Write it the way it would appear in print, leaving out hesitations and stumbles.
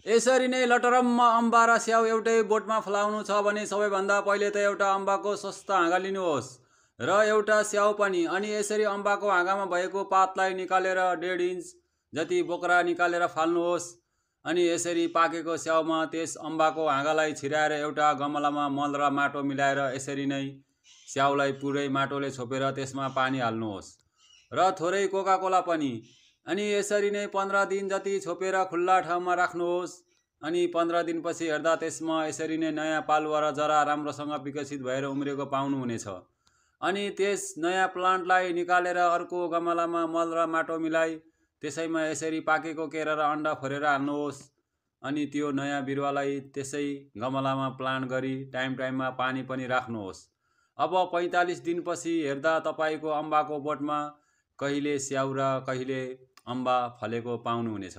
यसरी नै लटरम्म अम्बा र स्याउ एउटै बोटमा फलाउनु छ भने सबैभन्दा पहिले त एउटा अम्बाको स्वस्थ हाँगा लिनुहोस् र एउटा स्याउ पनि। अनि यसरी अम्बाको हाँगामा भएको पातलाई निकालेर 1.5 इन्च जति बोक्रा निकालेर फाल्नुहोस्। अनि यसरी पाकेको स्याउमा त्यस अम्बाको हाँगालाई छिराएर एउटा गमलामा मल र माटो मिलाएर यसरी नै स्याउलाई पुरै माटोले छोपेर त्यसमा पानी हाल्नुहोस् र थोरै कोकाकोला पनि। अनि यसरी नै 15 दिन जति छोपेर खुल्ला ठाउँमा राख्नुहोस्। अनि 15 दिनपछि हेर्दा त्यसमा यसरी नै नयाँ पालुवा र जरा राम्रोसँग विकसित भएर उम्रेको पाउनुहुनेछ। अनि त्यस नयाँ प्लान्टलाई निकालेर अर्को गमलामा मल र माटो मिलाई त्यसैमा यसरी पाकेको केरा र अन्डा फोरेर हाल्नुहोस्। अनि त्यो नयाँ बिरुवालाई त्यसै गमलामा प्लान्ट गरी टाइममा पानी पनि राख्नुहोस्। अब 45 दिनपछि हेर्दा तपाईको अम्बाको बोटमा कहिले स्याउ र कहिले अम्बा फलेको पाउनुहुनेछ।